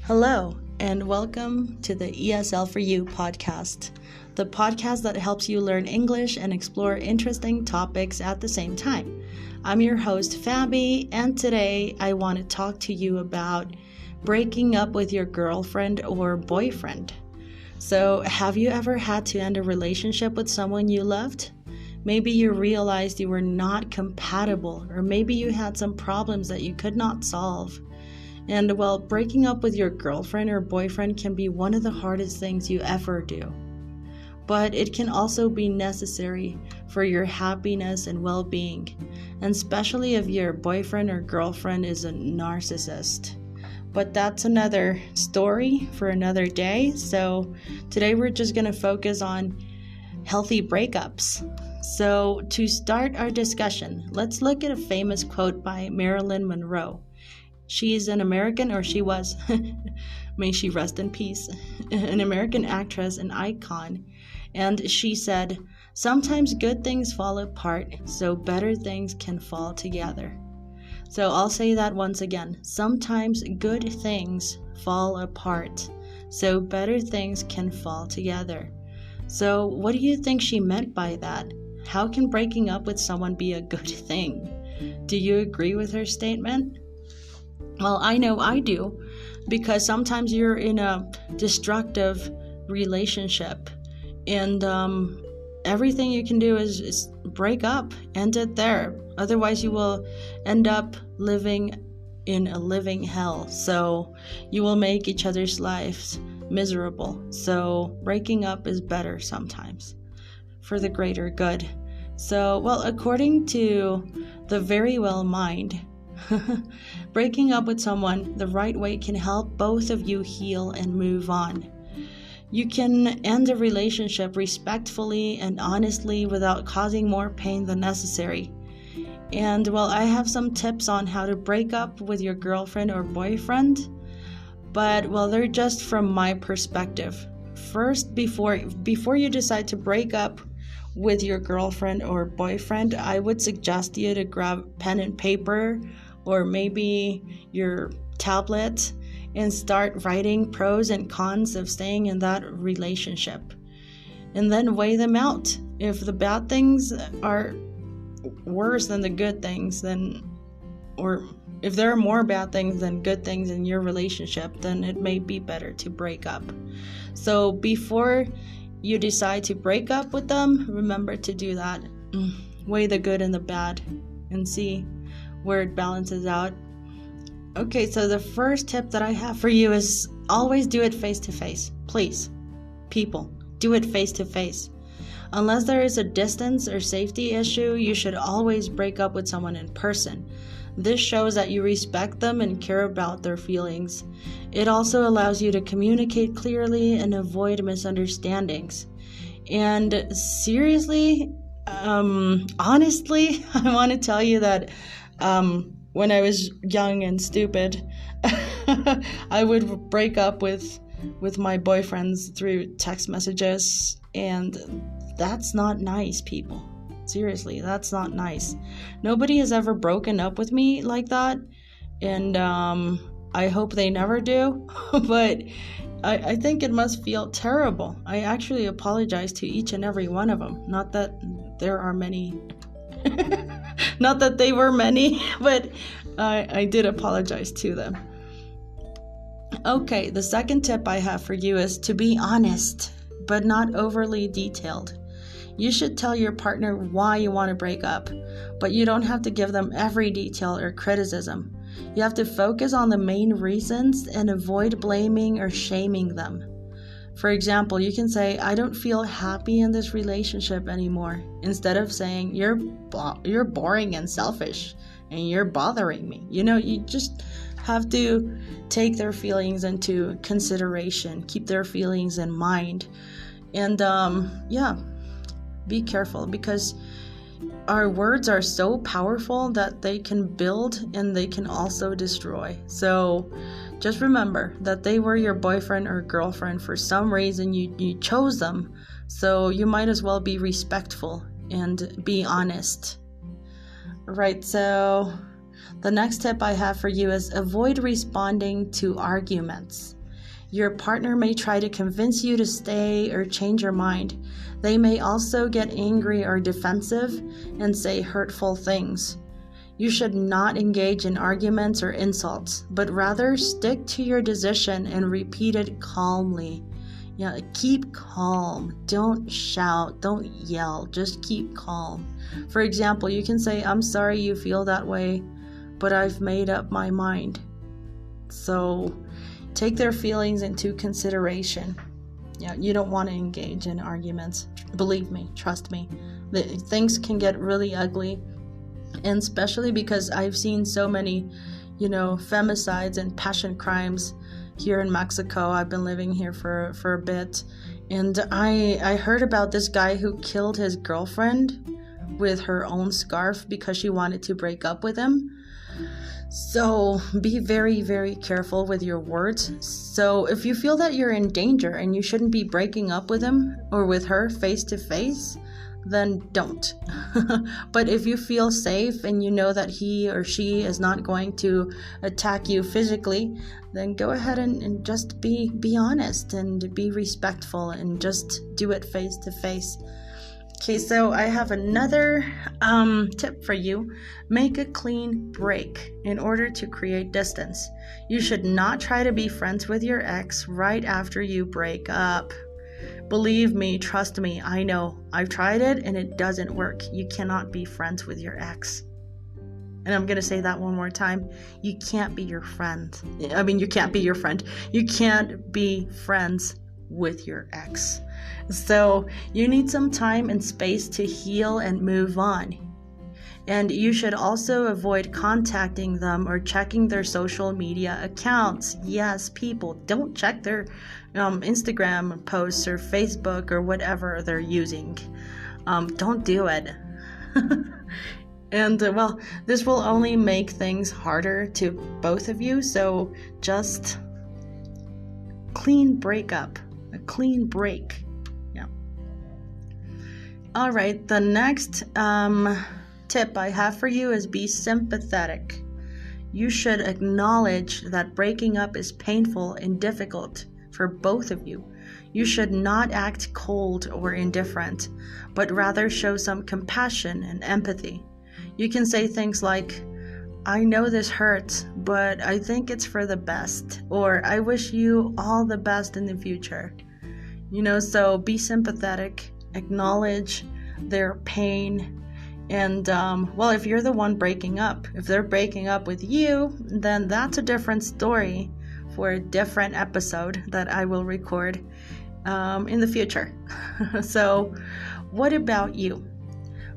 Hello, and welcome to the ESL for You podcast, the podcast that helps you learn English and explore interesting topics at the same time. I'm your host, Fabi, and today I want to talk to you about breaking up with your girlfriend or boyfriend. So, have you ever had to end a relationship with someone you loved? Maybe you realized you were not compatible, or maybe you had some problems that you could not solve. And breaking up with your girlfriend or boyfriend can be one of the hardest things you ever do. But it can also be necessary for your happiness and well-being, and especially if your boyfriend or girlfriend is a narcissist. But that's another story for another day. So today we're just going to focus on healthy breakups. So to start our discussion, let's look at a famous quote by Marilyn Monroe. She's an American, or she was, may she rest in peace, an American actress and icon. And she said, "Sometimes good things fall apart, so better things can fall together." So I'll say that once again. Sometimes good things fall apart, so better things can fall together. So what do you think she meant by that? How can breaking up with someone be a good thing? Do you agree with her statement? Well, I know I do, because sometimes you're in a destructive relationship and everything you can do is break up, end it there. Otherwise, you will end up living in a living hell. So you will make each other's lives miserable. So breaking up is better sometimes for the greater good. So, according to the Very Well Mind, breaking up with someone the right way can help both of you heal and move on. You can end a relationship respectfully and honestly without causing more pain than necessary. And I have some tips on how to break up with your girlfriend or boyfriend, but they're just from my perspective. First, before you decide to break up with your girlfriend or boyfriend, I would suggest you to grab pen and paper or maybe your tablet and start writing pros and cons of staying in that relationship. And then weigh them out. If the bad things are worse than the good things, or if there are more bad things than good things in your relationship, then it may be better to break up. So before you decide to break up with them, remember to do that. Weigh the good and the bad and see where it balances out. Okay, so the first tip that I have for you is always do it face to face. Please, people, do it face to face. Unless there is a distance or safety issue, you should always break up with someone in person. This shows that you respect them and care about their feelings. It also allows you to communicate clearly and avoid misunderstandings. And seriously, honestly, I want to tell you that when I was young and stupid, I would break up with my boyfriends through text messages, and that's not nice, people. Seriously, that's not nice. Nobody has ever broken up with me like that, and I hope they never do, but I think it must feel terrible. I actually apologize to each and every one of them. Not that there are many, not that they were many, but I did apologize to them. Okay, the second tip I have for you is to be honest, but not overly detailed. You should tell your partner why you want to break up, but you don't have to give them every detail or criticism. You have to focus on the main reasons and avoid blaming or shaming them. For example, you can say, "I don't feel happy in this relationship anymore," instead of saying, you're boring and selfish and you're bothering me. You just have to take their feelings into consideration, keep their feelings in mind. And be careful, because our words are so powerful that they can build and they can also destroy. So just remember that they were your boyfriend or girlfriend for some reason. You chose them, so you might as well be respectful and be honest. Right, so the next tip I have for you is avoid responding to arguments. Your partner may try to convince you to stay or change your mind. They may also get angry or defensive and say hurtful things. You should not engage in arguments or insults, but rather stick to your decision and repeat it calmly. Yeah, keep calm. Don't shout. Don't yell. Just keep calm. For example, you can say, "I'm sorry you feel that way, but I've made up my mind." So take their feelings into consideration. Yeah, you don't want to engage in arguments. Believe me, trust me. Things can get really ugly. And especially because I've seen so many, femicides and passion crimes here in Mexico. I've been living here for a bit. And I heard about this guy who killed his girlfriend with her own scarf because she wanted to break up with him. So be very, very careful with your words. So if you feel that you're in danger and you shouldn't be breaking up with him or with her face to face, then don't. But if you feel safe and you know that he or she is not going to attack you physically, then go ahead and just be honest and be respectful and just do it face to face. Okay, so I have another tip for you. Make a clean break in order to create distance. You should not try to be friends with your ex right after you break up. Believe me, trust me, I know. I've tried it and it doesn't work. You cannot be friends with your ex. And I'm going to say that one more time. You can't be your friend. You can't be your friend. You can't be friends with your ex. So you need some time and space to heal and move on. And you should also avoid contacting them or checking their social media accounts. Yes, people, don't check their Instagram posts or Facebook or whatever they're using. Don't do it. And this will only make things harder to both of you. So just clean breakup, a clean break. Yeah. All right. The next tip I have for you is be sympathetic. You should acknowledge that breaking up is painful and difficult for both of you. You should not act cold or indifferent, but rather show some compassion and empathy. You can say things like, "I know this hurts, but I think it's for the best," or "I wish you all the best in the future." So be sympathetic, acknowledge their pain. And if you're the one breaking up, if they're breaking up with you, then that's a different story for a different episode that I will record in the future. So what about you?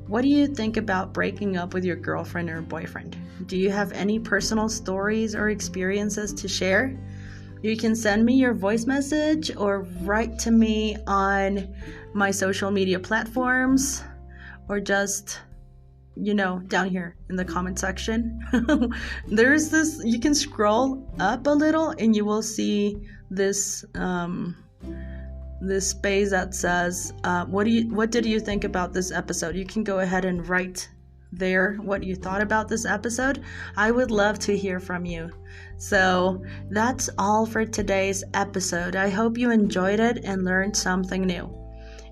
What do you think about breaking up with your girlfriend or boyfriend? Do you have any personal stories or experiences to share? You can send me your voice message or write to me on my social media platforms, or just down here in the comment section. There's this, you can scroll up a little and you will see this this space that says what did you think about this episode. You can go ahead and write there what you thought about this episode. I would love to hear from you. So that's all for today's episode. I hope you enjoyed it and learned something new.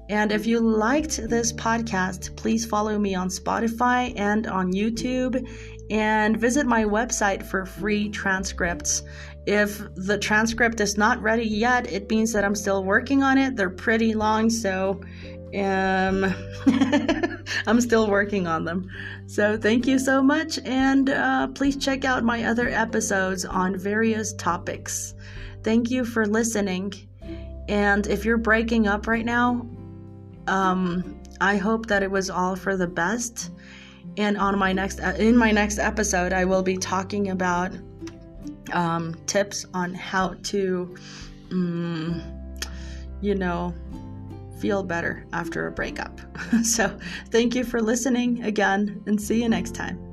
And if you liked this podcast, please follow me on Spotify and on YouTube, and visit my website for free transcripts. If the transcript is not ready yet, it means that I'm still working on it. They're pretty long, so I'm still working on them. So thank you so much, and please check out my other episodes on various topics. Thank you for listening. And if you're breaking up right now, I hope that it was all for the best. And in my next episode, I will be talking about tips on how to, feel better after a breakup. So thank you for listening again, and see you next time.